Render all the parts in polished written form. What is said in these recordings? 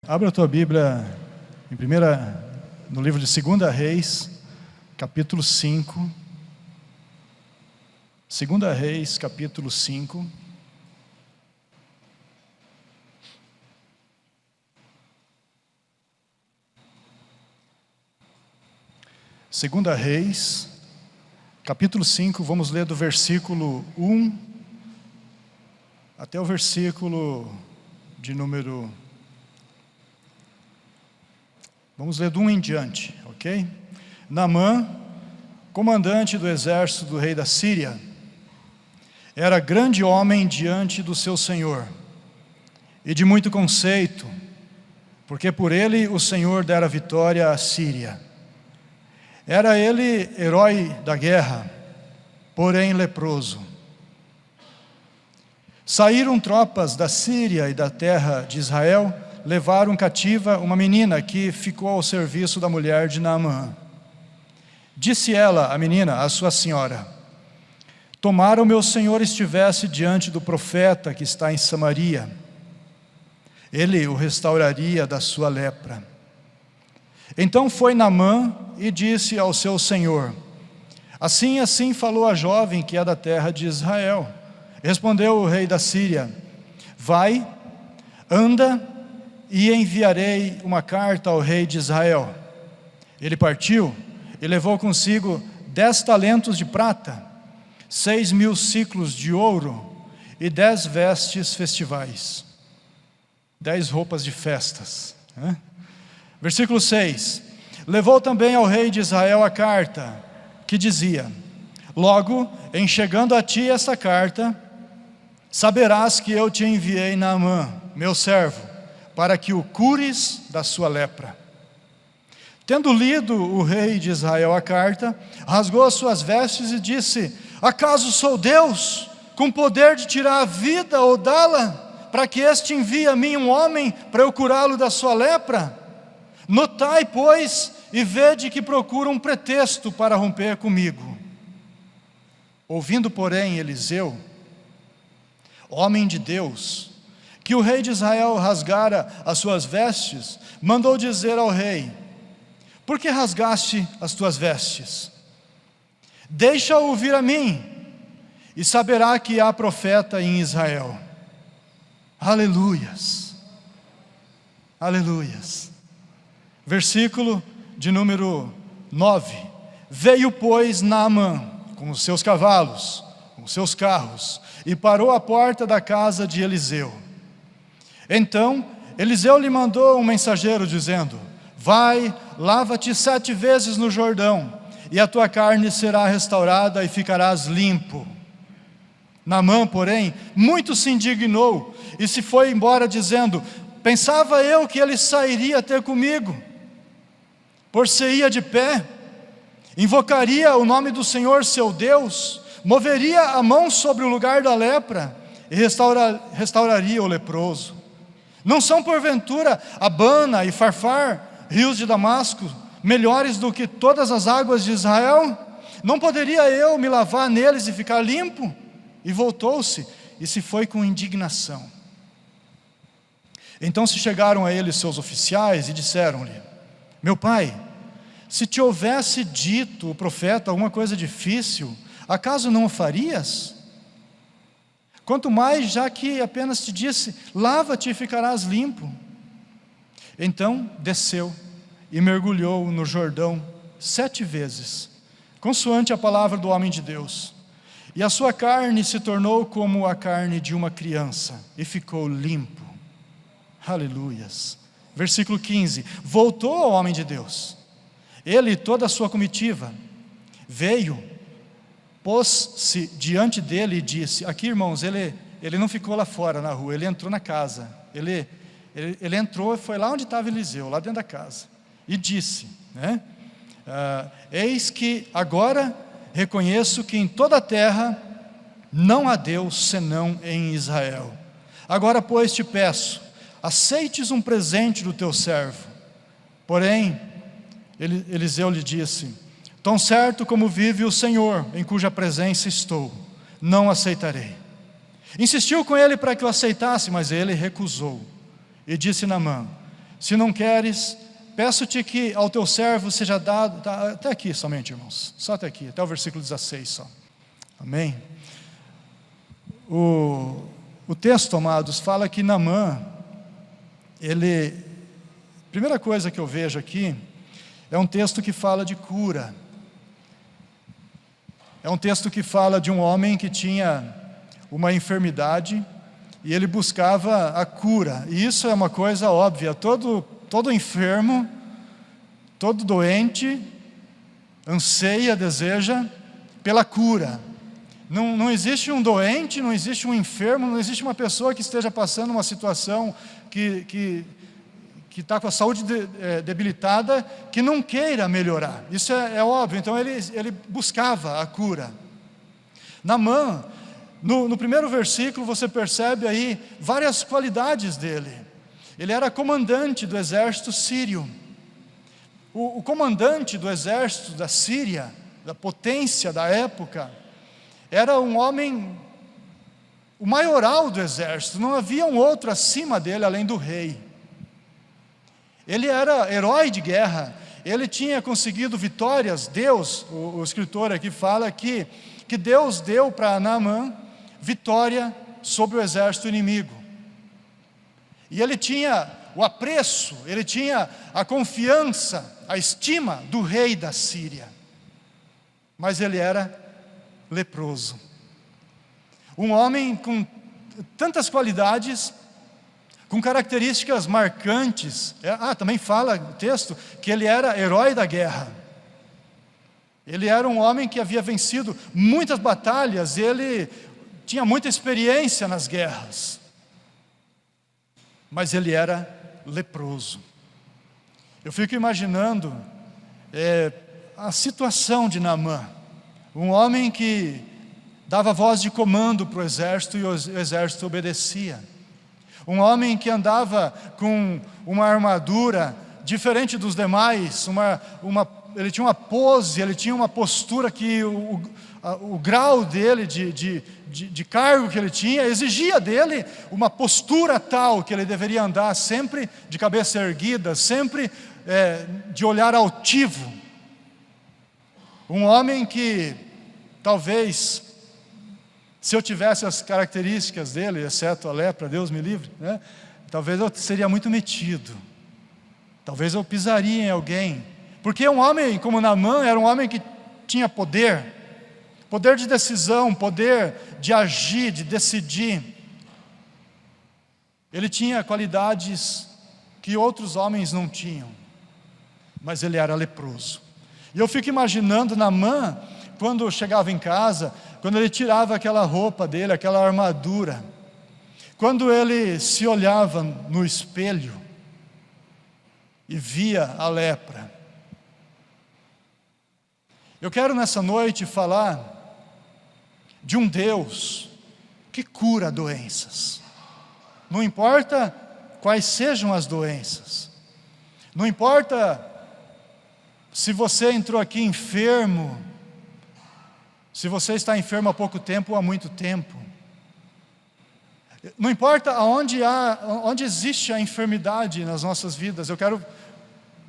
Abra a tua Bíblia no livro de 2 Reis, capítulo 5. 2 Reis, capítulo 5. Segunda Reis, capítulo 5, vamos ler do versículo 1 até o versículo de número... Vamos ler do 1 em diante, ok? Naamã, comandante do exército do rei da Síria, era grande homem diante do seu senhor, e de muito conceito, porque por ele o Senhor dera vitória à Síria. Era ele herói da guerra, porém leproso. Saíram tropas da Síria e da terra de Israel, levaram cativa uma menina que ficou ao serviço da mulher de Naamã. Disse ela, a menina, à sua senhora: tomara o meu senhor estivesse diante do profeta que está em Samaria, ele o restauraria da sua lepra. Então foi Naamã e disse ao seu senhor: assim falou a jovem que é da terra de Israel. Respondeu o rei da Síria: vai, anda, e enviarei uma carta ao rei de Israel. Ele partiu e levou consigo 10 talentos de prata, 6.000 siclos de ouro e 10 vestes festivais, 10 roupas de festas. Versículo 6: levou também ao rei de Israel a carta que dizia: logo em chegando a ti essa carta, saberás que eu te enviei Naamã, meu servo, para que o cures da sua lepra. Tendo lido o rei de Israel a carta, rasgou as suas vestes e disse: acaso sou Deus, com poder de tirar a vida ou dá-la, para que este envie a mim um homem para eu curá-lo da sua lepra? Notai, pois, e vede que procura um pretexto para romper comigo. Ouvindo, porém, Eliseu, homem de Deus, que o rei de Israel rasgara as suas vestes, mandou dizer ao rei: por que rasgaste as tuas vestes? Deixa-o vir a mim, e saberá que há profeta em Israel. Aleluias, aleluias. Versículo de número 9: veio, pois, Naamã com os seus cavalos, com os seus carros, e parou à porta da casa de Eliseu. Então Eliseu lhe mandou um mensageiro dizendo: vai, lava-te 7 vezes no Jordão, e a tua carne será restaurada e ficarás limpo. Naamã, porém, muito se indignou e se foi embora dizendo: pensava eu que ele sairia ter comigo, por-se-ia de pé, invocaria o nome do Senhor seu Deus, moveria a mão sobre o lugar da lepra e restauraria o leproso. Não são porventura Abana e Farfar, rios de Damasco, melhores do que todas as águas de Israel? Não poderia eu me lavar neles e ficar limpo? E voltou-se e se foi com indignação. Então se chegaram a ele seus oficiais e disseram-lhe: meu pai, se te houvesse dito o profeta alguma coisa difícil, acaso não o farias? Quanto mais, já que apenas te disse: lava-te e ficarás limpo. Então desceu e mergulhou no Jordão 7 vezes, consoante a palavra do homem de Deus. E a sua carne se tornou como a carne de uma criança, e ficou limpo. Aleluias. Versículo 15: voltou ao homem de Deus. Ele e toda a sua comitiva veio, pôs-se diante dele e disse... Aqui, irmãos, ele não ficou lá fora na rua, ele entrou na casa. Ele entrou e foi lá onde estava Eliseu, lá dentro da casa. E disse, eis que agora reconheço que em toda a terra não há Deus senão em Israel. Agora, pois, te peço, aceites um presente do teu servo. Porém, Eliseu lhe disse: tão certo como vive o Senhor, em cuja presença estou, não aceitarei. Insistiu com ele para que o aceitasse, mas ele recusou. E disse Naamã: Se não queres, peço-te que ao teu servo seja dado, tá, até aqui somente, irmãos, só até aqui, até o versículo 16 só. Amém? O texto, amados, fala que Naamã, primeira coisa que eu vejo aqui, é um texto que fala de cura. É um texto que fala de um homem que tinha uma enfermidade e ele buscava a cura. E isso é uma coisa óbvia. Todo enfermo, todo doente, anseia, deseja pela cura. Não existe um doente, não existe um enfermo, não existe uma pessoa que esteja passando uma situação que está com a saúde debilitada, que não queira melhorar. Isso é óbvio. Então ele buscava a cura. Naamã, no primeiro versículo você percebe aí várias qualidades dele. Ele era comandante do exército sírio. O comandante do exército da Síria, da potência da época, era um homem, o maioral do exército. Não havia um outro acima dele além do rei. Ele era herói de guerra, ele tinha conseguido vitórias. Deus, o escritor aqui fala que Deus deu para Naamã vitória sobre o exército inimigo. E ele tinha o apreço, ele tinha a confiança, a estima do rei da Síria. Mas ele era leproso. Um homem com tantas qualidades, com características marcantes. Também fala o texto que ele era herói da guerra. Ele era um homem que havia vencido muitas batalhas, ele tinha muita experiência nas guerras. Mas ele era leproso. Eu fico imaginando a situação de Naamã, um homem que dava voz de comando para o exército e o exército obedecia. Um homem que andava com uma armadura diferente dos demais, ele tinha uma pose, ele tinha uma postura que o grau dele de cargo que ele tinha exigia dele uma postura tal que ele deveria andar sempre de cabeça erguida, sempre de olhar altivo. Um homem que talvez, se eu tivesse as características dele, exceto a lepra, Deus me livre, né? Talvez eu seria muito metido, talvez eu pisaria em alguém, porque um homem como Naamã era um homem que tinha poder de decisão, poder de agir, de decidir. Ele tinha qualidades que outros homens não tinham, mas ele era leproso. E eu fico imaginando Naamã, quando chegava em casa, quando ele tirava aquela roupa dele, aquela armadura, quando ele se olhava no espelho e via a lepra. Eu quero nessa noite falar de um Deus que cura doenças. Não importa quais sejam as doenças, não importa se você entrou aqui enfermo, se você está enfermo há pouco tempo ou há muito tempo, não importa onde existe a enfermidade nas nossas vidas. Eu quero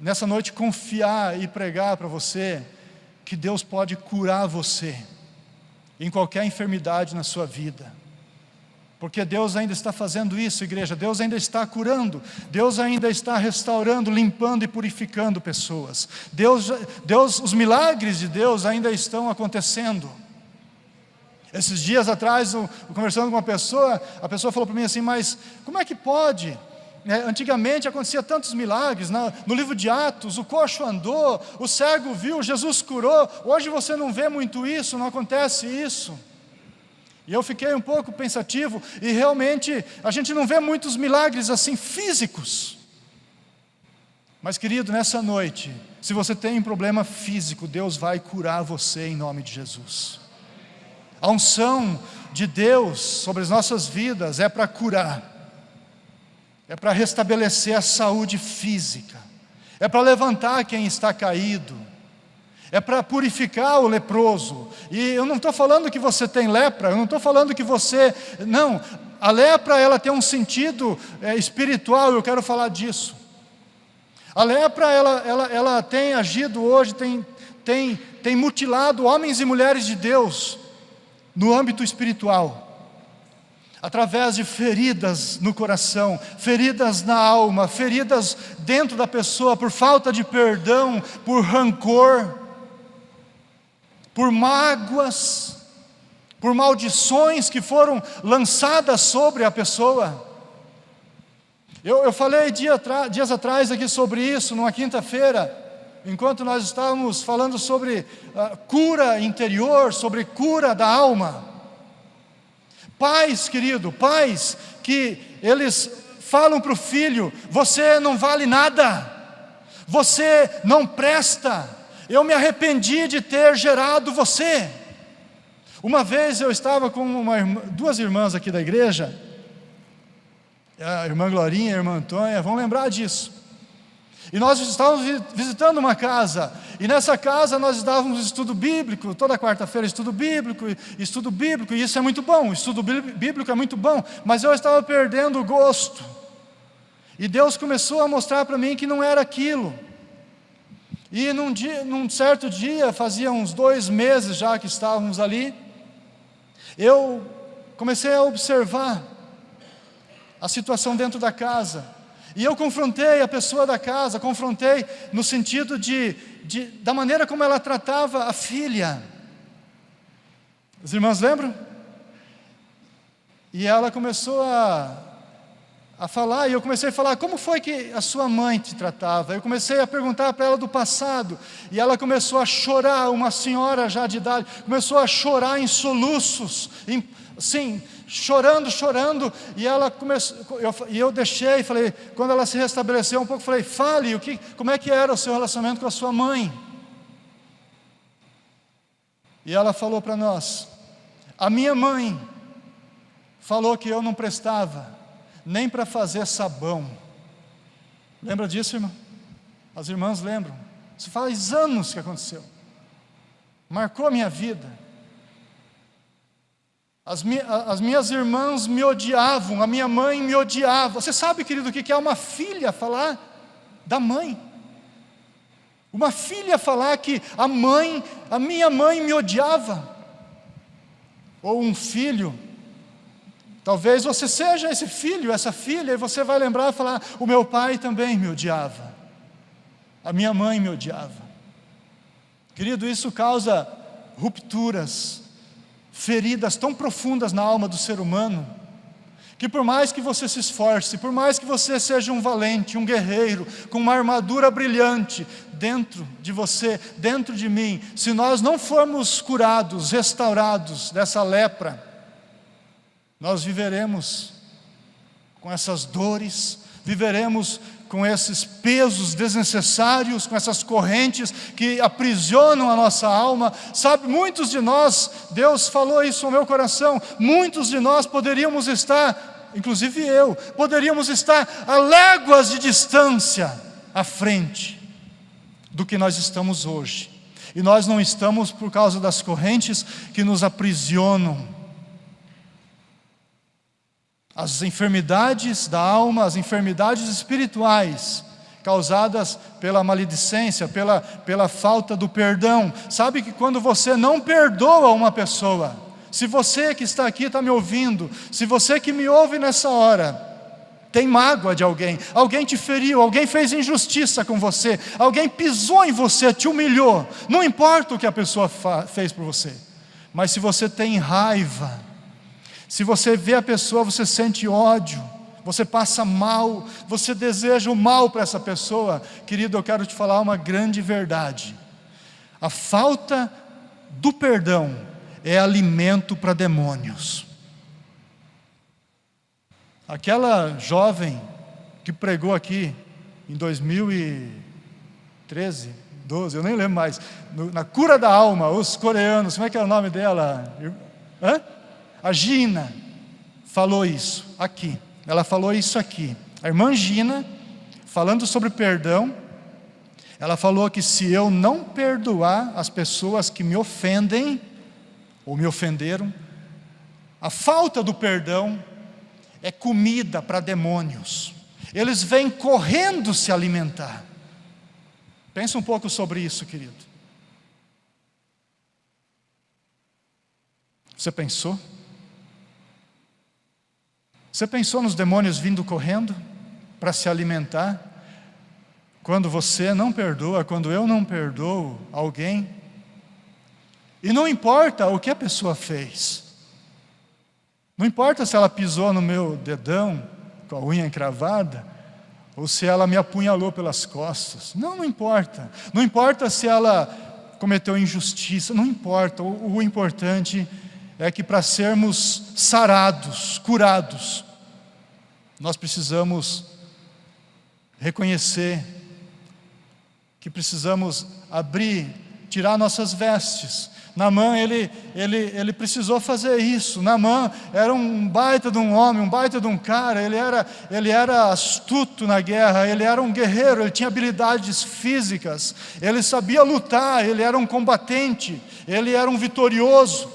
nessa noite confiar e pregar para você que Deus pode curar você em qualquer enfermidade na sua vida, porque Deus ainda está fazendo isso, igreja. Deus ainda está curando, Deus ainda está restaurando, limpando e purificando pessoas. Os milagres de Deus ainda estão acontecendo. Esses dias atrás, conversando com uma pessoa, a pessoa falou para mim assim: mas como é que pode? Antigamente acontecia tantos milagres, no livro de Atos, o coxo andou, o cego viu, Jesus curou. Hoje você não vê muito isso, não acontece isso. E eu fiquei um pouco pensativo, e realmente a gente não vê muitos milagres assim físicos. Mas querido, nessa noite, se você tem um problema físico, Deus vai curar você em nome de Jesus. A unção de Deus sobre as nossas vidas é para curar, é para restabelecer a saúde física, é para levantar quem está caído, é para purificar o leproso. E eu não estou falando que você tem lepra, eu não estou falando que você... Não, a lepra ela tem um sentido espiritual, eu quero falar disso. A lepra, ela tem agido hoje, tem mutilado homens e mulheres de Deus no âmbito espiritual, através de feridas no coração, feridas na alma, feridas dentro da pessoa por falta de perdão, por rancor, por mágoas, por maldições que foram lançadas sobre a pessoa. Eu falei dias atrás aqui sobre isso, numa quinta-feira, enquanto nós estávamos falando sobre cura interior, sobre cura da alma. Pais, querido, pais que eles falam para o filho: você não vale nada, você não presta, eu me arrependi de ter gerado você. Uma vez eu estava com duas irmãs aqui da igreja, a irmã Glorinha e a irmã Antônia, vão lembrar disso. E nós estávamos visitando uma casa, e nessa casa nós dávamos estudo bíblico, toda quarta-feira estudo bíblico, e isso é muito bom, estudo bíblico é muito bom, mas eu estava perdendo o gosto, e Deus começou a mostrar para mim que não era aquilo. E num certo dia, fazia uns 2 meses já que estávamos ali, eu comecei a observar a situação dentro da casa, e eu confrontei a pessoa da casa, confrontei no sentido da maneira como ela tratava a filha. Os irmãos lembram? E ela começou a falar, e eu comecei a falar: como foi que a sua mãe te tratava? Eu comecei a perguntar para ela do passado, e ela começou a chorar, uma senhora já de idade, começou a chorar em soluços, sim, chorando, e ela começou, eu deixei, falei, quando ela se restabeleceu um pouco, falei: fale, como é que era o seu relacionamento com a sua mãe? E ela falou para nós: a minha mãe falou que eu não prestava nem para fazer sabão. Lembra disso, irmão? As irmãs lembram? Isso faz anos que aconteceu, marcou a minha vida. As minhas irmãs me odiavam, a minha mãe me odiava. Você sabe, querido, o que é uma filha falar da mãe? Uma filha falar que a minha mãe me odiava. Ou um filho, talvez você seja esse filho, essa filha, e você vai lembrar e falar: o meu pai também me odiava, a minha mãe me odiava. Querido, isso causa rupturas, feridas tão profundas na alma do ser humano, que por mais que você se esforce, por mais que você seja um valente, um guerreiro, com uma armadura brilhante dentro de você, dentro de mim, se nós não formos curados, restaurados dessa lepra, nós viveremos com essas dores, viveremos com esses pesos desnecessários, com essas correntes que aprisionam a nossa alma. Sabe, muitos de nós, Deus falou isso ao meu coração, muitos de nós poderíamos estar, inclusive eu, poderíamos estar a léguas de distância à frente do que nós estamos hoje, e nós não estamos por causa das correntes que nos aprisionam. As enfermidades da alma, as enfermidades espirituais, causadas pela maledicência, pela falta do perdão. Sabe que quando você não perdoa uma pessoa, se você que está aqui está me ouvindo, se você que me ouve nessa hora, tem mágoa de alguém te feriu, alguém fez injustiça com você, alguém pisou em você, te humilhou, não importa o que a pessoa fez por você, mas se você tem raiva, se você vê a pessoa, você sente ódio, você passa mal, você deseja o mal para essa pessoa, querido, eu quero te falar uma grande verdade: a falta do perdão é alimento para demônios. Aquela jovem que pregou aqui em 2013, 12, eu nem lembro mais, na cura da alma, os coreanos, como é que é o nome dela? A Gina falou isso aqui, ela falou isso aqui, a irmã Gina, falando sobre perdão, ela falou que se eu não perdoar as pessoas que me ofendem, ou me ofenderam, a falta do perdão é comida para demônios, eles vêm correndo se alimentar, Pensa um pouco sobre isso, querido. Você pensou? Você pensou nos demônios vindo correndo para se alimentar? Quando você não perdoa, quando eu não perdoo alguém, e não importa o que a pessoa fez, não importa se ela pisou no meu dedão com a unha encravada, ou se ela me apunhalou pelas costas, não importa. Não importa se ela cometeu injustiça, não importa. O importante é que para sermos sarados, curados, nós precisamos reconhecer que precisamos abrir, tirar nossas vestes. Naamã, ele precisou fazer isso. Naamã era um baita de um homem, um baita de um cara. Ele era astuto na guerra, ele era um guerreiro, ele tinha habilidades físicas, ele sabia lutar, ele era um combatente, ele era um vitorioso.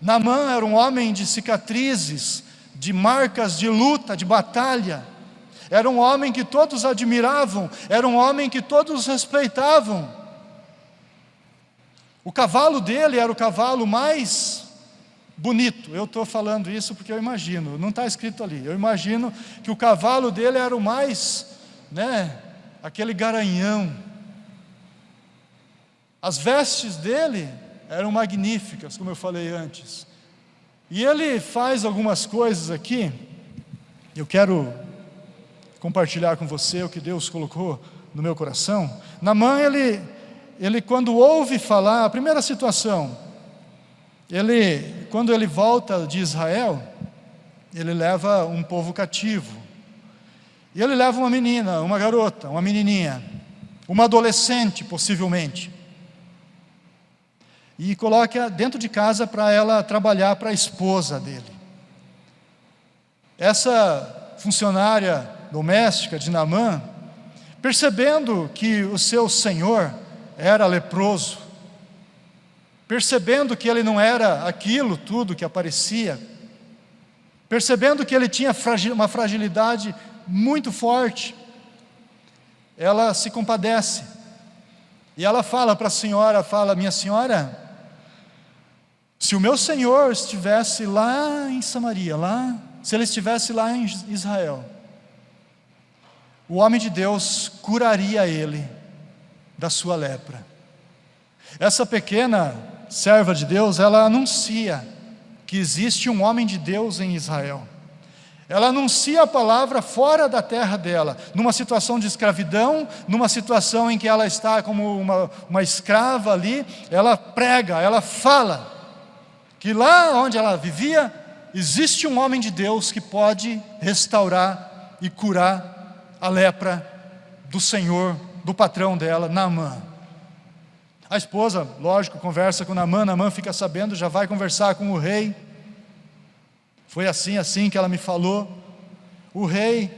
Naamã era um homem de cicatrizes, de marcas de luta, de batalha. Era um homem que todos admiravam, era um homem que todos respeitavam. O cavalo dele era o cavalo mais bonito. Eu estou falando isso porque eu imagino, não está escrito ali. Eu imagino que o cavalo dele era o mais, aquele garanhão. As vestes dele eram magníficas, como eu falei antes. E ele faz algumas coisas aqui, eu quero compartilhar com você o que Deus colocou no meu coração. Naamã, ele quando ouve falar, a primeira situação, quando ele volta de Israel, ele leva um povo cativo, e ele leva uma menina, uma garota, uma menininha, uma adolescente possivelmente, e coloca dentro de casa para ela trabalhar para a esposa dele. Essa funcionária doméstica de Naamã, percebendo que o seu senhor era leproso, percebendo que ele não era aquilo tudo que aparecia, percebendo que ele tinha uma fragilidade muito forte, ela se compadece, e ela fala para a senhora, minha senhora, se o meu senhor estivesse lá em Samaria, se ele estivesse lá em Israel, o homem de Deus curaria ele da sua lepra. Essa pequena serva de Deus, ela anuncia que existe um homem de Deus em Israel. Ela anuncia a palavra fora da terra dela, numa situação de escravidão, numa situação em que ela está como uma escrava ali. Ela prega, ela fala que lá onde ela vivia, existe um homem de Deus que pode restaurar e curar a lepra do Senhor, do patrão dela, Naamã. A esposa, lógico, conversa com Naamã, Naamã fica sabendo, já vai conversar com o rei. Foi assim que ela me falou. O rei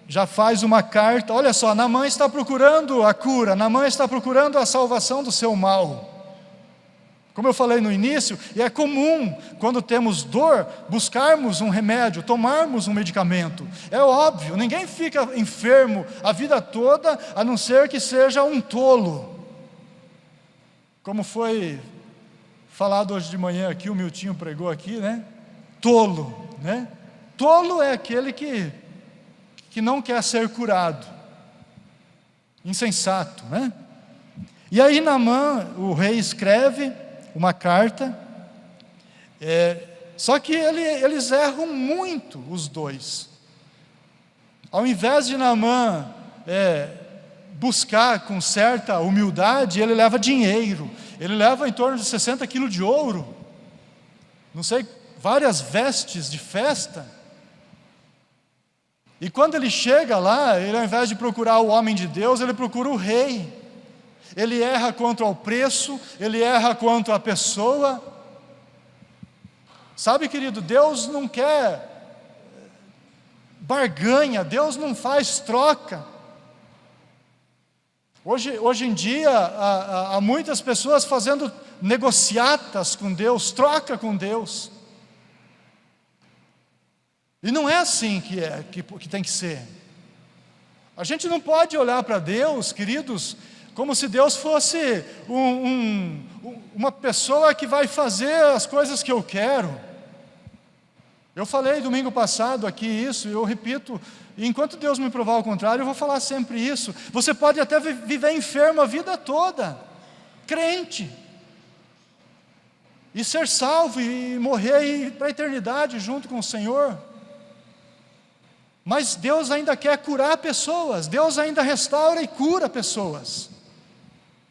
já faz uma carta, olha só, Naamã está procurando a cura, Naamã está procurando a salvação do seu mal. Como eu falei no início, e é comum, quando temos dor, buscarmos um remédio, tomarmos um medicamento. É óbvio, ninguém fica enfermo a vida toda, a não ser que seja um tolo. Como foi falado hoje de manhã aqui, o Miltinho pregou aqui, Tolo, Tolo é aquele que não quer ser curado. Insensato, E aí Naamã, o rei escreve uma carta, só que eles erram muito, os dois. Ao invés de Naamã buscar com certa humildade, ele leva dinheiro, ele leva em torno de 60 quilos de ouro, não sei, várias vestes de festa. E quando ele chega lá, ele ao invés de procurar o homem de Deus, ele procura o rei. Ele erra quanto ao preço, ele erra quanto à pessoa. Sabe, querido, Deus não quer barganha, Deus não faz troca. Hoje em dia, há muitas pessoas fazendo negociatas com Deus, troca com Deus. E não é assim que tem que ser. A gente não pode olhar para Deus, queridos, como se Deus fosse uma pessoa que vai fazer as coisas que eu quero. Eu falei domingo passado aqui isso, eu repito, e enquanto Deus me provar o contrário, eu vou falar sempre isso. Você pode até viver enfermo a vida toda, crente, e ser salvo, e morrer e ir para a eternidade junto com o Senhor. Mas Deus ainda quer curar pessoas, Deus ainda restaura e cura pessoas.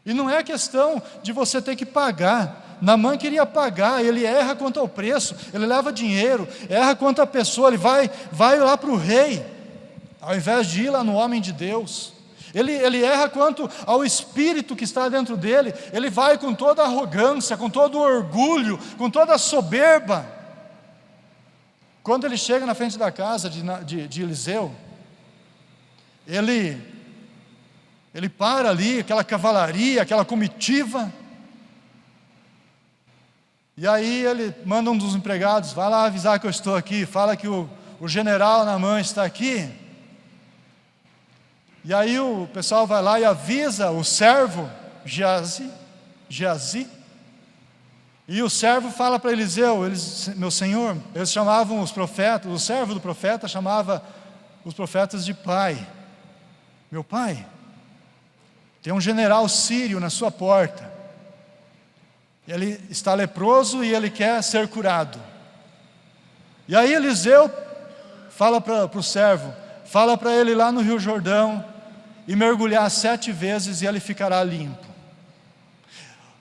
E não é questão de você ter que pagar. Naamã queria pagar, ele erra quanto ao preço, ele leva dinheiro, erra quanto à pessoa, ele vai lá para o rei, ao invés de ir lá no homem de Deus. Ele erra quanto ao espírito que está dentro dele, ele vai com toda a arrogância, com todo o orgulho, com toda a soberba. Quando ele chega na frente da casa de Eliseu, ele para ali, aquela cavalaria, aquela comitiva, e aí ele manda um dos empregados, vai lá avisar que eu estou aqui, fala que o general Naamã está aqui. E aí o pessoal vai lá e avisa o servo Geazi, e o servo fala para Eliseu, meu senhor, eles chamavam os profetas, o servo do profeta chamava os profetas de pai. Meu pai, tem um general sírio na sua porta, ele está leproso e ele quer ser curado. E aí Eliseu fala para o servo, fala para ele lá no Rio Jordão, e mergulhar 7 vezes e ele ficará limpo.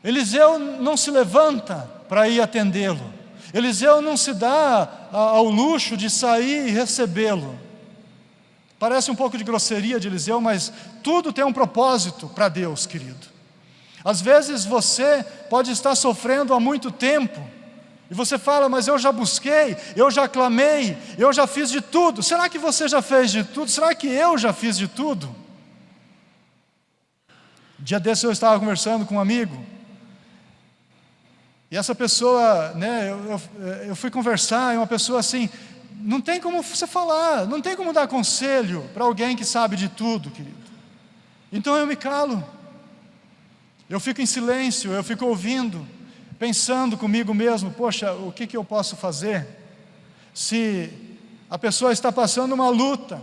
Eliseu não se levanta para ir atendê-lo, Eliseu não se dá ao luxo de sair e recebê-lo. Parece um pouco de grosseria de Eliseu, mas tudo tem um propósito para Deus, querido. Às vezes você pode estar sofrendo há muito tempo, e você fala, mas eu já busquei, eu já clamei, eu já fiz de tudo. Será que você já fez de tudo? Será que eu já fiz de tudo? Dia desse eu estava conversando com um amigo, e essa pessoa, eu fui conversar, e uma pessoa assim, não tem como você falar, não tem como dar conselho para alguém que sabe de tudo, querido. Então eu me calo, eu fico em silêncio, eu fico ouvindo, pensando comigo mesmo, poxa, o que eu posso fazer? Se a pessoa está passando uma luta,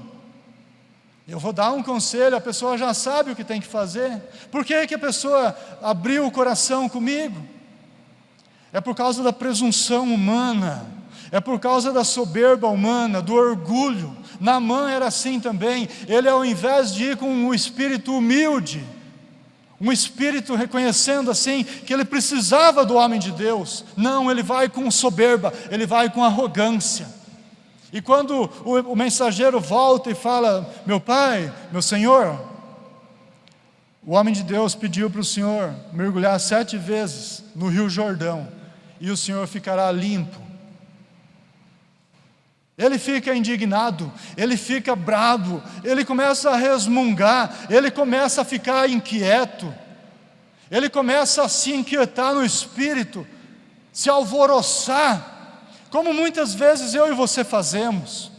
eu vou dar um conselho, a pessoa já sabe o que tem que fazer. Por que a pessoa abriu o coração comigo? É por causa da presunção humana, é por causa da soberba humana, do orgulho. Naamã era assim também, ele ao invés de ir com um espírito humilde, um espírito reconhecendo assim, que ele precisava do homem de Deus, não, ele vai com soberba, ele vai com arrogância. E quando o mensageiro volta e fala, meu pai, meu senhor, o homem de Deus pediu para o senhor mergulhar 7 vezes no Rio Jordão, e o senhor ficará limpo. Ele fica indignado, ele fica bravo, ele começa a resmungar, ele começa a ficar inquieto, ele começa a se inquietar no espírito, se alvoroçar, como muitas vezes eu e você fazemos.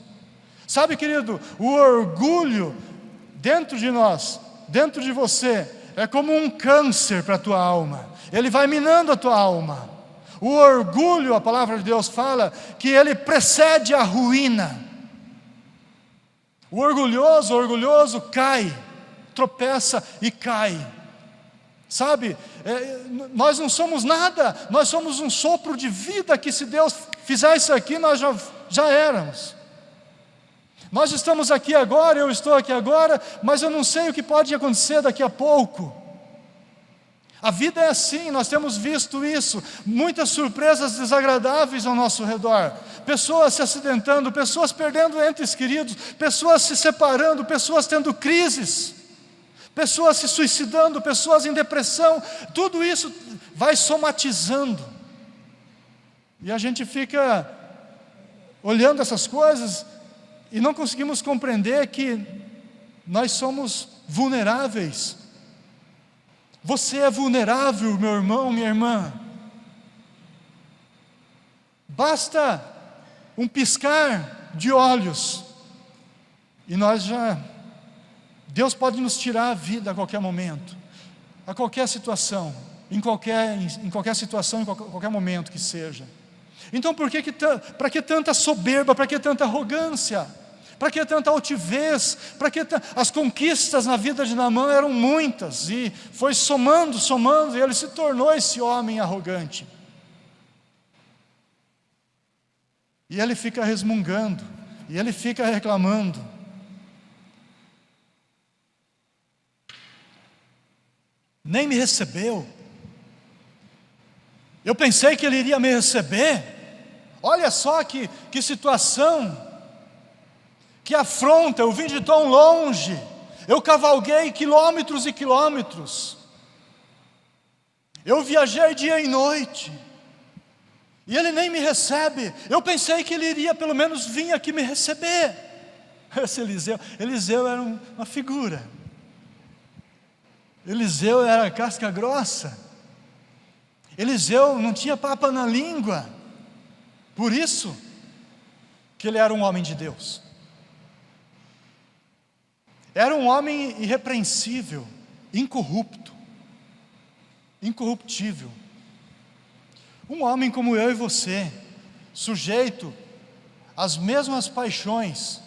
Sabe, querido, o orgulho dentro de nós, dentro de você, é como um câncer para a tua alma, ele vai minando a tua alma. O orgulho, a palavra de Deus fala, que ele precede a ruína. O orgulhoso cai, tropeça e cai. Sabe, nós não somos nada, nós somos um sopro de vida, que se Deus fizer isso aqui, nós já éramos. Nós estamos aqui agora, eu estou aqui agora, mas eu não sei o que pode acontecer daqui a pouco. A vida é assim, nós temos visto isso, muitas surpresas desagradáveis ao nosso redor, pessoas se acidentando, pessoas perdendo entes queridos, pessoas se separando, pessoas tendo crises, pessoas se suicidando, pessoas em depressão, tudo isso vai somatizando, e a gente fica olhando essas coisas e não conseguimos compreender que nós somos vulneráveis. Você é vulnerável, meu irmão, minha irmã. Basta um piscar de olhos e nós Deus pode nos tirar a vida a qualquer momento, a qualquer situação, em qualquer situação, em qualquer momento que seja. Então para que tanta soberba, para que tanta arrogância? Para que tanta altivez? As conquistas na vida de Naamã eram muitas, e foi somando, e ele se tornou esse homem arrogante. E ele fica resmungando, e ele fica reclamando. Nem me recebeu. Eu pensei que ele iria me receber. Olha só que situação, que afronta. Eu vim de tão longe, eu cavalguei quilômetros e quilômetros, eu viajei dia e noite, e ele nem me recebe. Eu pensei que ele iria pelo menos vir aqui me receber. Esse Eliseu era uma figura. Eliseu era casca grossa. Eliseu não tinha papa na língua. Por isso que ele era um homem de Deus. Era um homem irrepreensível, incorruptível. Um homem como eu e você, sujeito às mesmas paixões.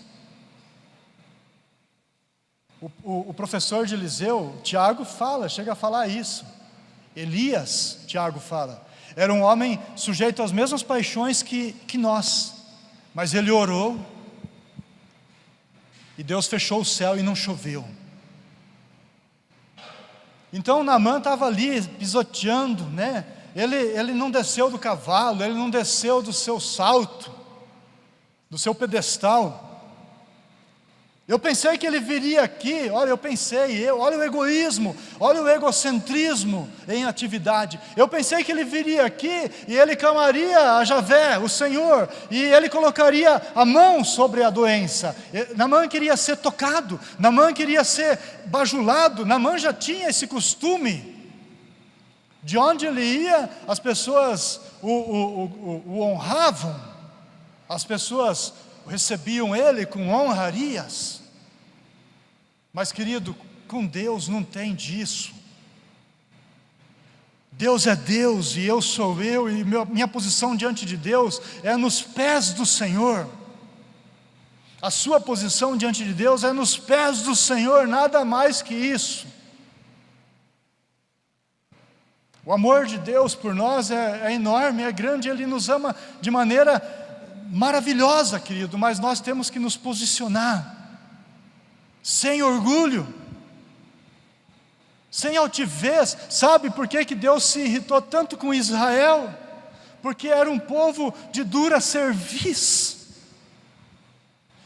O professor de Eliseu, Tiago, chega a falar isso. Elias, Tiago fala, era um homem sujeito às mesmas paixões que nós, mas ele orou, e Deus fechou o céu e não choveu. Então Naamã estava ali pisoteando, né? Ele não desceu do cavalo, ele não desceu do seu salto, do seu pedestal. Eu pensei que ele viria aqui, olha o egoísmo, olha o egocentrismo em atividade. Eu pensei que ele viria aqui e ele clamaria a Javé, o Senhor, e ele colocaria a mão sobre a doença. Naamã queria ser tocado, Naamã queria ser bajulado, Naamã já tinha esse costume. De onde ele ia, as pessoas o honravam, as pessoas recebiam ele com honrarias. Mas querido, com Deus não tem disso. Deus é Deus e eu sou eu, e minha posição diante de Deus é nos pés do Senhor. A sua posição diante de Deus é nos pés do Senhor, nada mais que isso. O amor de Deus por nós é enorme, é grande, Ele nos ama de maneira maravilhosa, querido, mas nós temos que nos posicionar, sem orgulho, sem altivez. Sabe por que Deus se irritou tanto com Israel? Porque era um povo de dura cerviz.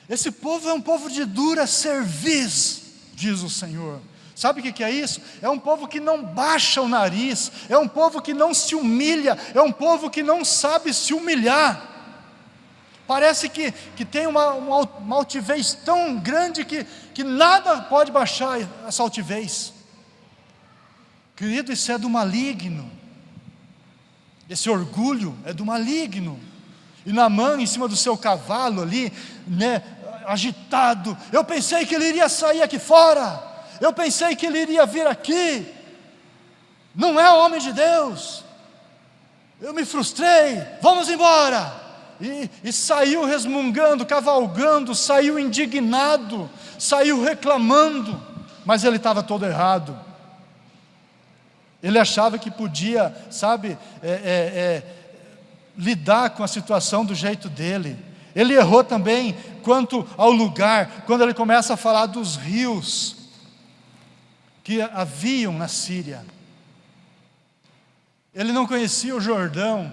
Esse povo é um povo de dura cerviz, diz o Senhor. Sabe o que é isso? É um povo que não baixa o nariz, é um povo que não se humilha, é um povo que não sabe se humilhar. Parece que tem uma altivez tão grande que nada pode baixar essa altivez. Querido, isso é do maligno. Esse orgulho é do maligno. E Naamã, em cima do seu cavalo ali, né, agitado, eu pensei que ele iria sair aqui fora, eu pensei que ele iria vir aqui, não é homem de Deus, eu me frustrei, vamos embora. E saiu resmungando, cavalgando, saiu indignado, saiu reclamando, mas ele estava todo errado. Ele achava que podia, sabe, lidar com a situação do jeito dele. Ele errou também quanto ao lugar, quando ele começa a falar dos rios que haviam na Síria. Ele não conhecia o Jordão.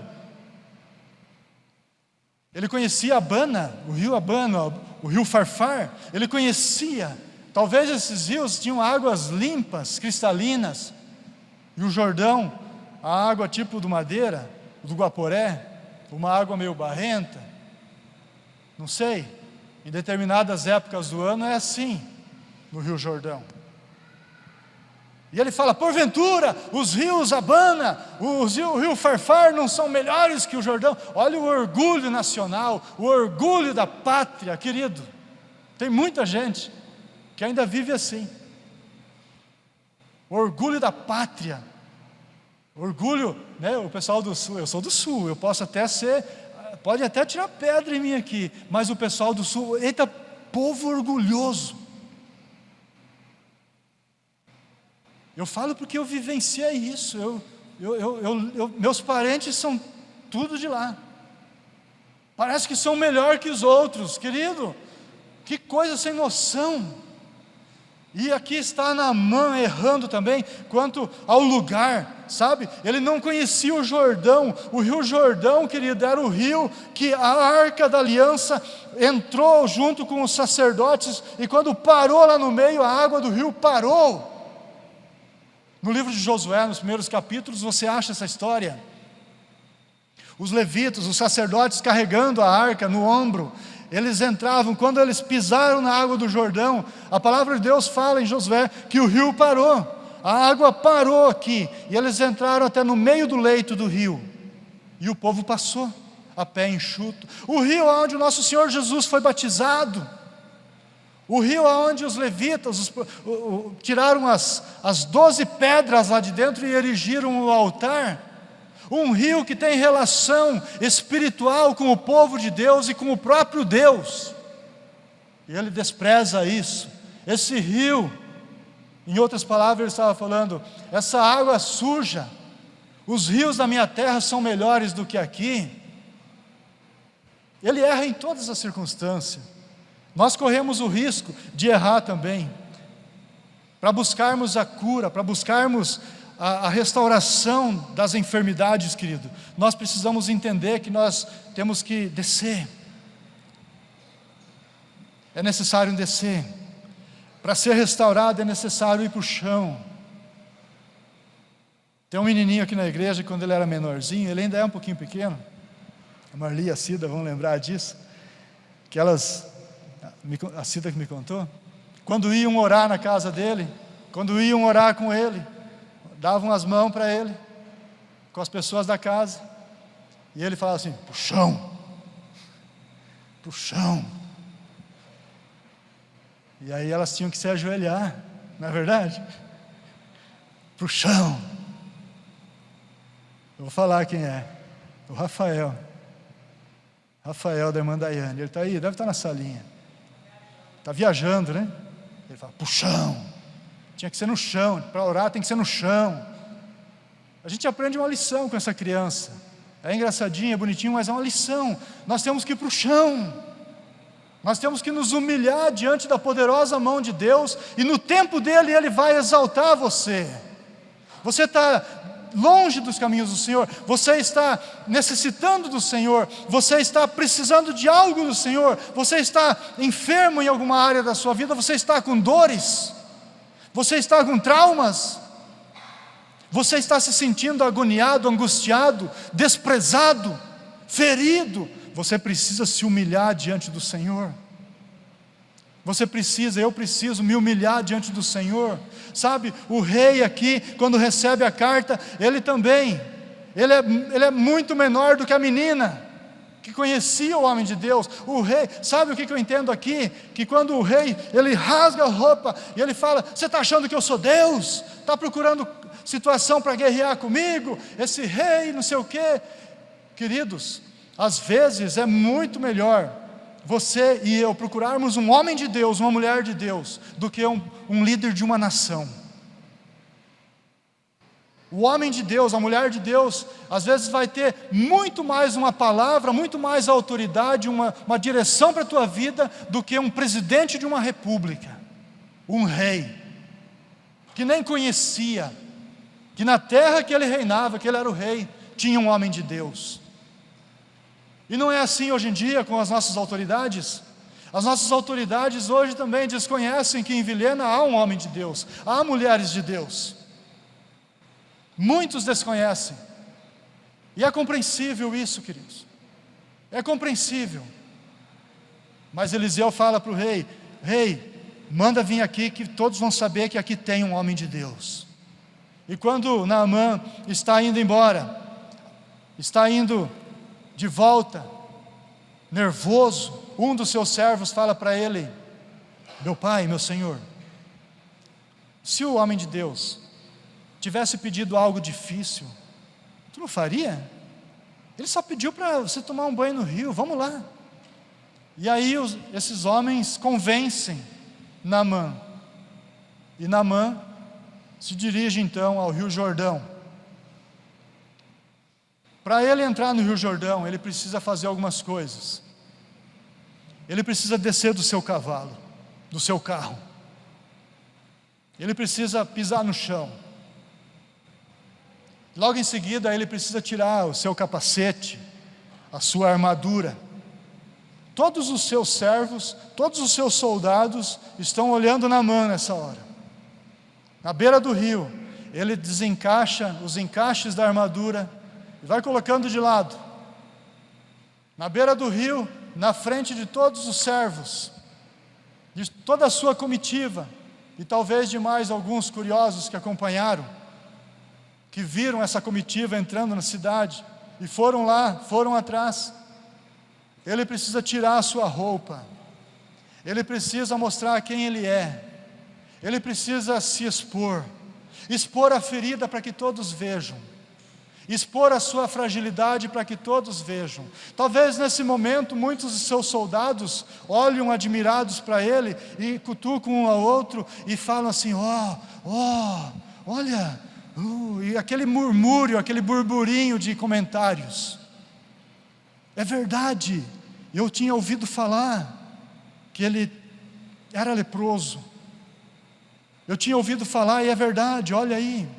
Ele conhecia Abana, o rio Farfar. Ele conhecia. Talvez esses rios tinham águas limpas, cristalinas. E o Jordão, a água tipo do Madeira, do Guaporé, uma água meio barrenta. Não sei, em determinadas épocas do ano é assim, no Rio Jordão. E ele fala, porventura, os rios Abana, o rio Farfar não são melhores que o Jordão? Olha o orgulho nacional, o orgulho da pátria, querido. Tem muita gente que ainda vive assim. Orgulho da pátria. Orgulho, né? O pessoal do sul, eu sou do sul, eu posso até ser, pode até tirar pedra em mim aqui, mas o pessoal do sul, eita, povo orgulhoso. Eu falo porque eu vivenciei isso, meus parentes são tudo de lá. Parece que são melhor que os outros, querido. Que coisa sem noção. E aqui está Naamã errando também quanto ao lugar, sabe? Ele não conhecia o Jordão. O rio Jordão, querido, era o rio que a arca da aliança entrou junto com os sacerdotes, e quando parou lá no meio, a água do rio parou. No livro de Josué, nos primeiros capítulos, você acha essa história. Os levitas, os sacerdotes carregando a arca no ombro, eles entravam, quando eles pisaram na água do Jordão, a palavra de Deus fala em Josué que o rio parou, a água parou aqui, e eles entraram até no meio do leito do rio, e o povo passou, a pé enxuto. O rio onde o nosso Senhor Jesus foi batizado, o rio onde os levitas tiraram as 12 pedras lá de dentro e erigiram o altar. Um rio que tem relação espiritual com o povo de Deus e com o próprio Deus. E ele despreza isso. Esse rio, em outras palavras ele estava falando, essa água suja, os rios da minha terra são melhores do que aqui. Ele erra em todas as circunstâncias. Nós corremos o risco de errar também. Para buscarmos a cura, para buscarmos a restauração das enfermidades, querido, nós precisamos entender que nós temos que descer. É necessário descer. Para ser restaurado é necessário ir para o chão. Tem um menininho aqui na igreja, quando ele era menorzinho, ele ainda é um pouquinho pequeno, a Marli e a Cida vão lembrar disso, que a Cida que me contou, quando iam orar na casa dele, quando iam orar com ele, davam as mãos para ele, com as pessoas da casa, e ele falava assim, pro chão, pro chão. E aí elas tinham que se ajoelhar, não é verdade? Pro chão. Eu vou falar quem é, o Rafael da irmã Daiane, ele está aí, deve estar na salinha, está viajando, né? Ele fala, pro chão. Tinha que ser no chão, para orar tem que ser no chão. A gente aprende uma lição com essa criança. É engraçadinho, é bonitinho, mas é uma lição. Nós temos que ir para o chão. Nós temos que nos humilhar diante da poderosa mão de Deus, e no tempo dele, ele vai exaltar você. Você está longe dos caminhos do Senhor, você está necessitando do Senhor, você está precisando de algo do Senhor, você está enfermo em alguma área da sua vida, você está com dores, você está com traumas, você está se sentindo agoniado, angustiado, desprezado, ferido. Você precisa se humilhar diante do Senhor. Eu preciso me humilhar diante do Senhor. Sabe, o rei aqui, quando recebe a carta, ele é muito menor do que a menina que conhecia o homem de Deus. O rei, sabe o que eu entendo aqui? Que quando o rei, ele rasga a roupa e ele fala, você está achando que eu sou Deus? Está procurando situação para guerrear comigo? Esse rei, não sei o quê. Queridos, às vezes é muito melhor você e eu procurarmos um homem de Deus, uma mulher de Deus, do que um líder de uma nação. O homem de Deus, a mulher de Deus, às vezes vai ter muito mais uma palavra, muito mais autoridade, uma direção para a tua vida, do que um presidente de uma república, um rei, que nem conhecia, que na terra que ele reinava, que ele era o rei, tinha um homem de Deus. E não é assim hoje em dia com as nossas autoridades. As nossas autoridades hoje também desconhecem que em Vilhena há um homem de Deus, há mulheres de Deus. Muitos desconhecem. E é compreensível isso, queridos. É compreensível. Mas Eliseu fala para o rei, rei, manda vir aqui que todos vão saber que aqui tem um homem de Deus. E quando Naamã está indo embora, está indo de volta, nervoso, um dos seus servos fala para ele, meu pai, meu senhor, Se o homem de Deus tivesse pedido algo difícil, tu não faria? Ele só pediu para você tomar um banho no rio, vamos lá. E aí esses homens convencem Naamã. E Naamã se dirige então ao Rio Jordão. Para ele entrar no Rio Jordão, ele precisa fazer algumas coisas. Ele precisa descer do seu cavalo, do seu carro. Ele precisa pisar no chão. Logo em seguida, ele precisa tirar o seu capacete, a sua armadura. Todos os seus servos, todos os seus soldados estão olhando Naamã nessa hora. Na beira do rio, ele desencaixa os encaixes da armadura e vai colocando de lado. Na beira do rio, na frente de todos os servos, de toda a sua comitiva, e talvez de mais alguns curiosos que acompanharam, que viram essa comitiva entrando na cidade, e foram lá, foram atrás. Ele precisa tirar a sua roupa, ele precisa mostrar quem ele é, ele precisa se expor a ferida para que todos vejam, expor a sua fragilidade para que todos vejam. Talvez nesse momento muitos de seus soldados olham admirados para ele e cutucam um ao outro e falam assim: olha, e aquele murmúrio, aquele burburinho de comentários. É verdade, eu tinha ouvido falar que ele era leproso, eu tinha ouvido falar e é verdade, olha aí.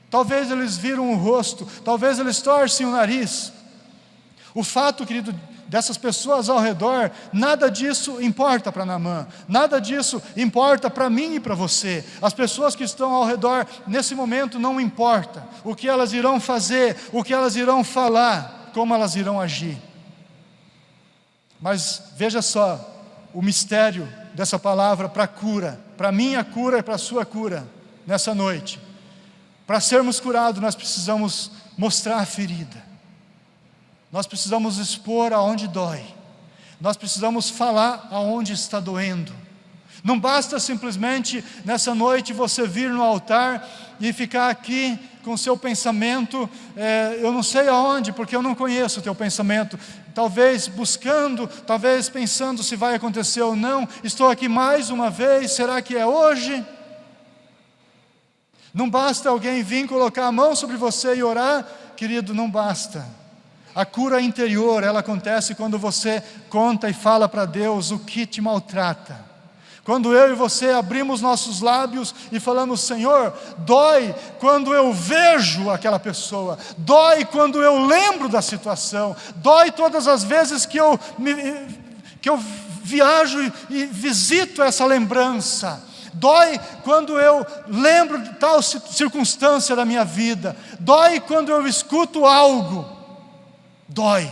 Talvez eles viram o rosto, talvez eles torcem o nariz. O fato, querido, dessas pessoas ao redor, nada disso importa para Naamã, nada disso importa para mim e para você. As pessoas que estão ao redor, nesse momento, não importa o que elas irão fazer, o que elas irão falar, como elas irão agir. Mas veja só, o mistério dessa palavra para a cura, para a minha cura e para a sua cura, nessa noite. Para sermos curados, nós precisamos mostrar a ferida, nós precisamos expor aonde dói, nós precisamos falar aonde está doendo. Não basta simplesmente nessa noite você vir no altar e ficar aqui com o seu pensamento, eu não sei aonde, porque eu não conheço o teu pensamento, talvez buscando, talvez pensando se vai acontecer ou não. Estou aqui mais uma vez, será que é hoje? Não basta alguém vir colocar a mão sobre você e orar, querido, não basta. A cura interior, ela acontece quando você conta e fala para Deus o que te maltrata. Quando eu e você abrimos nossos lábios e falamos: Senhor, dói quando eu vejo aquela pessoa, dói quando eu lembro da situação, dói todas as vezes que eu viajo e visito essa lembrança, dói quando eu lembro de tal circunstância da minha vida, dói quando eu escuto algo, dói.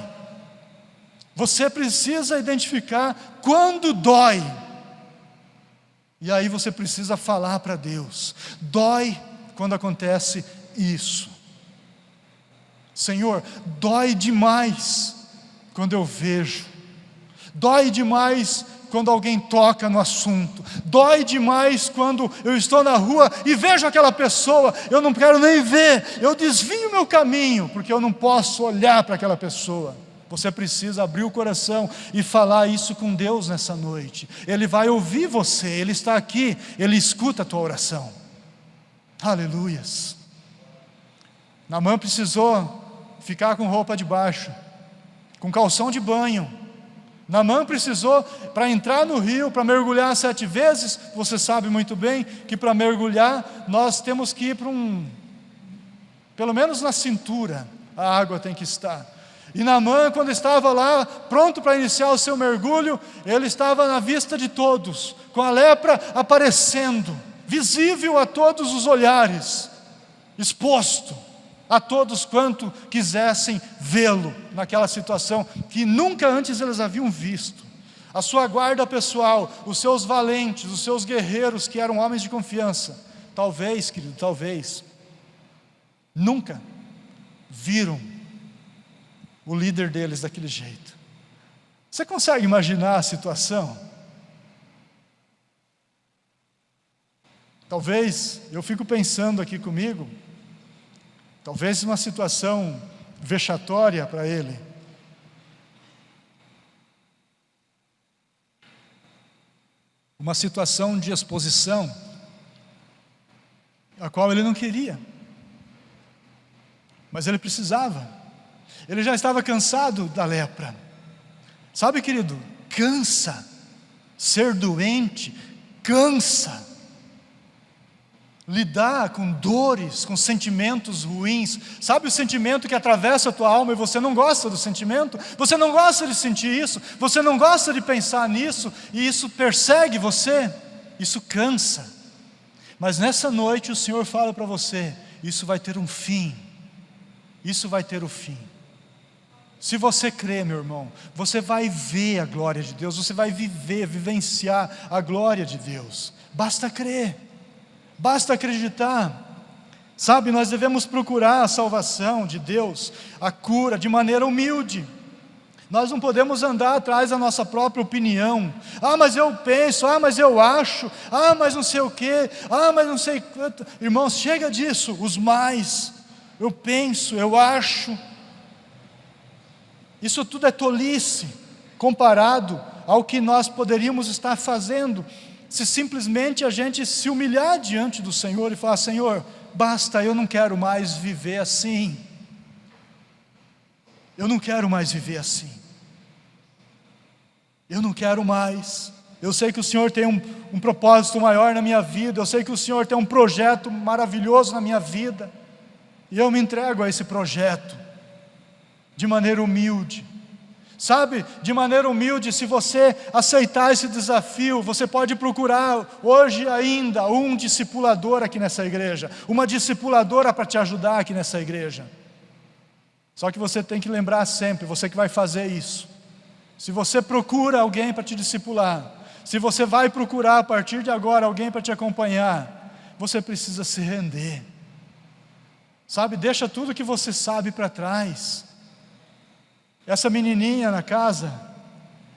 Você precisa identificar quando dói. E aí você precisa falar para Deus: dói quando acontece isso. Senhor, dói demais quando eu vejo, dói demais quando alguém toca no assunto, dói demais quando eu estou na rua e vejo aquela pessoa, eu não quero nem ver, eu desvio meu caminho, porque eu não posso olhar para aquela pessoa. Você precisa abrir o coração e falar isso com Deus nessa noite. Ele vai ouvir você, Ele está aqui, Ele escuta a tua oração. Aleluias. Naamã precisou ficar com roupa de baixo, com calção de banho. Naamã precisou, para entrar no rio, para mergulhar 7 vezes, você sabe muito bem que para mergulhar, nós temos que ir para pelo menos na cintura, a água tem que estar. E Naamã, quando estava lá, pronto para iniciar o seu mergulho, ele estava na vista de todos, com a lepra aparecendo, visível a todos os olhares, exposto a todos quanto quisessem vê-lo, naquela situação que nunca antes eles haviam visto. A sua guarda pessoal, os seus valentes, os seus guerreiros, que eram homens de confiança, talvez, querido, talvez, nunca viram o líder deles daquele jeito. Você consegue imaginar a situação? Talvez, eu fico pensando aqui comigo, talvez uma situação vexatória para ele. Uma situação de exposição, a qual ele não queria, mas ele precisava. Ele já estava cansado da lepra. Sabe, querido, cansa. Ser doente cansa. Lidar com dores, com sentimentos ruins. Sabe o sentimento que atravessa a tua alma e você não gosta do sentimento? Você não gosta de sentir isso, você não gosta de pensar nisso, e isso persegue você, isso cansa. Mas nessa noite o Senhor fala para você, isso vai ter um fim, isso vai ter o fim. Se você crê, meu irmão, você vai ver a glória de Deus, você vai vivenciar a glória de Deus. Basta crer. Basta acreditar. Sabe, nós devemos procurar a salvação de Deus, a cura, de maneira humilde. Nós não podemos andar atrás da nossa própria opinião. Mas eu penso, mas eu acho, mas não sei o quê, mas não sei quanto. Irmãos, chega disso, os mais. Eu penso, eu acho. Isso tudo é tolice, comparado ao que nós poderíamos estar fazendo, se simplesmente a gente se humilhar diante do Senhor e falar: Senhor, basta, eu não quero mais viver assim. Eu não quero mais viver assim. Eu não quero mais. Eu sei que o Senhor tem um propósito maior na minha vida. Eu sei que o Senhor tem um projeto maravilhoso na minha vida. E eu me entrego a esse projeto, de maneira humilde. Sabe, de maneira humilde, se você aceitar esse desafio, você pode procurar hoje ainda um discipulador aqui nessa igreja, uma discipuladora para te ajudar aqui nessa igreja. Só que você tem que lembrar sempre, você que vai fazer isso, se você procura alguém para te discipular, se você vai procurar a partir de agora alguém para te acompanhar, você precisa se render. Sabe, deixa tudo que você sabe para trás. Essa menininha na casa,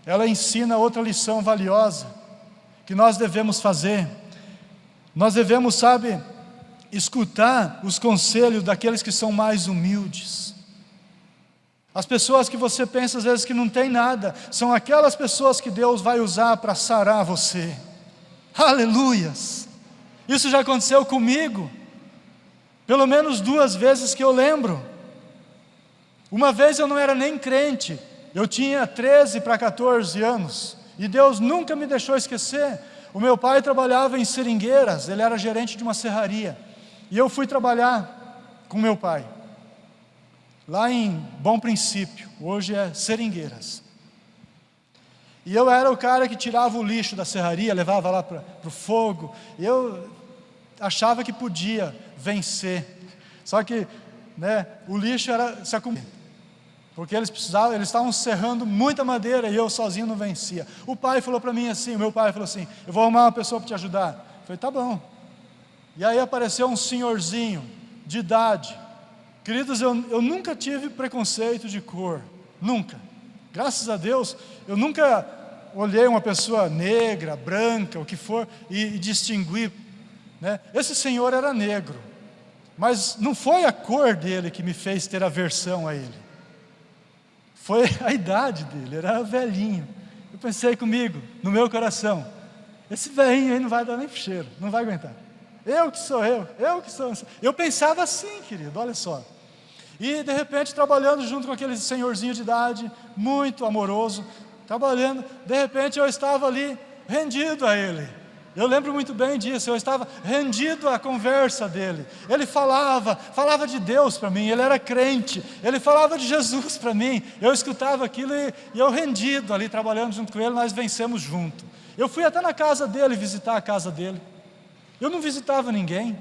ela ensina outra lição valiosa, que nós devemos fazer. Nós devemos, sabe, escutar os conselhos daqueles que são mais humildes. As pessoas que você pensa às vezes que não tem nada, são aquelas pessoas que Deus vai usar para sarar você. Aleluias! Isso já aconteceu comigo, pelo menos 2 vezes que eu lembro. Uma vez eu não era nem crente, eu tinha 13 para 14 anos, e Deus nunca me deixou esquecer. O meu pai trabalhava em Seringueiras, ele era gerente de uma serraria, e eu fui trabalhar com meu pai, lá em Bom Princípio, hoje é Seringueiras. E eu era o cara que tirava o lixo da serraria, levava lá para o fogo, e eu achava que podia vencer, só que o lixo era se acumular. Porque eles estavam serrando muita madeira e eu sozinho não vencia. O pai falou para mim assim, o meu pai falou assim: eu vou arrumar uma pessoa para te ajudar. Eu falei: tá bom. E aí apareceu um senhorzinho de idade. Queridos, eu nunca tive preconceito de cor, nunca. Graças a Deus, eu nunca olhei uma pessoa negra, branca, o que for, e distingui. Esse senhor era negro, mas não foi a cor dele que me fez ter aversão a ele. Foi a idade dele, era velhinho. Eu pensei comigo, no meu coração: esse velhinho aí não vai dar nem pro cheiro, não vai aguentar. Eu que sou. Eu pensava assim, querido, olha só. E de repente, trabalhando junto com aquele senhorzinho de idade, muito amoroso, trabalhando, de repente eu estava ali, rendido a ele. Eu lembro muito bem disso, eu estava rendido à conversa dele. Ele falava de Deus para mim, ele era crente, ele falava de Jesus para mim. Eu escutava aquilo e eu rendido ali, trabalhando junto com ele, nós vencemos junto. Eu fui até na casa dele, visitar a casa dele. Eu não visitava ninguém.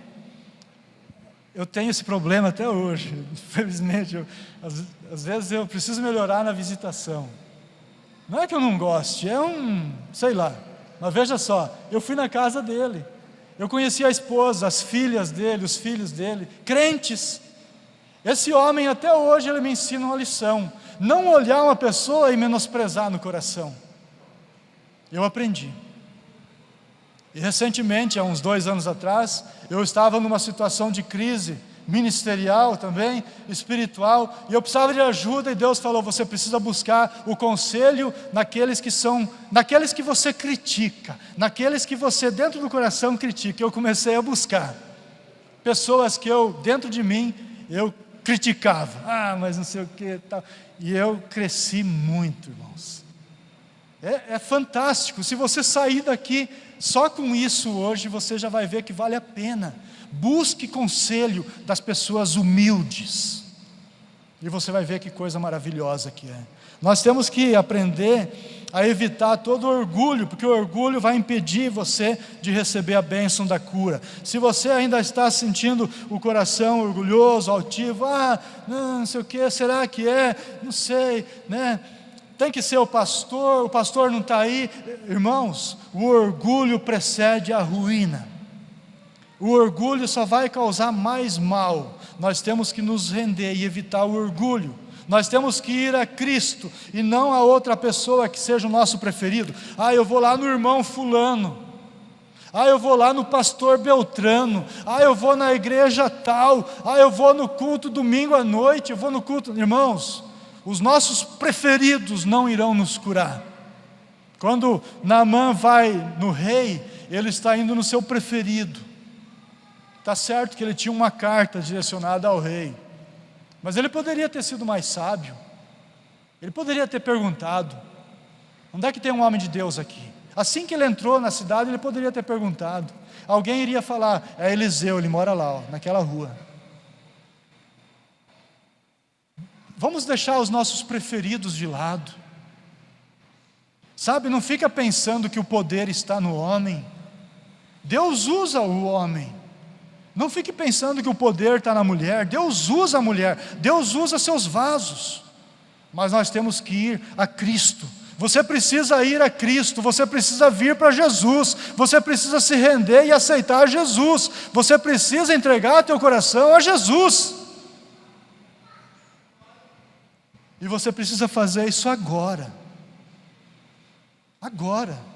Eu tenho esse problema até hoje, infelizmente. Às vezes eu preciso melhorar na visitação. Não é que eu não goste, sei lá. Mas veja só, eu fui na casa dele, eu conheci a esposa, as filhas dele, os filhos dele, crentes. Esse homem até hoje ele me ensina uma lição: não olhar uma pessoa e menosprezar no coração. Eu aprendi. E recentemente, há uns 2 anos atrás, eu estava numa situação de crise ministerial também, espiritual, e eu precisava de ajuda, e Deus falou: você precisa buscar o conselho naqueles que você critica, naqueles que você dentro do coração critica. Eu comecei a buscar pessoas que dentro de mim, eu criticava, mas não sei o que tal, e eu cresci muito, irmãos. É fantástico. Se você sair daqui só com isso hoje, você já vai ver que vale a pena. Busque conselho das pessoas humildes, e você vai ver que coisa maravilhosa que é. Nós temos que aprender a evitar todo orgulho, porque o orgulho vai impedir você de receber a bênção da cura. Se você ainda está sentindo o coração orgulhoso, altivo, não sei o que, será que é? Não sei, né? Tem que ser o pastor não está aí. Irmãos, o orgulho precede a ruína. O orgulho só vai causar mais mal. Nós temos que nos render e evitar o orgulho. Nós temos que ir a Cristo e não a outra pessoa que seja o nosso preferido. Eu vou lá no irmão fulano. Eu vou lá no pastor Beltrano. Eu vou na igreja tal. Eu vou no culto domingo à noite. Eu vou no culto. Irmãos, os nossos preferidos não irão nos curar. Quando Naamã vai no rei, ele está indo no seu preferido. Está certo que ele tinha uma carta direcionada ao rei, mas ele poderia ter sido mais sábio. Ele poderia ter perguntado: onde é que tem um homem de Deus aqui? Assim que ele entrou na cidade, ele poderia ter perguntado. Alguém iria falar: é Eliseu, ele mora lá, naquela rua. Vamos deixar os nossos preferidos de lado. Sabe, não fica pensando que o poder está no homem. Deus usa o homem. Não fique pensando que o poder está na mulher. Deus usa a mulher, Deus usa seus vasos. Mas nós temos que ir a Cristo. Você precisa ir a Cristo, você precisa vir para Jesus, você precisa se render e aceitar Jesus, você precisa entregar teu coração a Jesus. E você precisa fazer isso agora. Agora.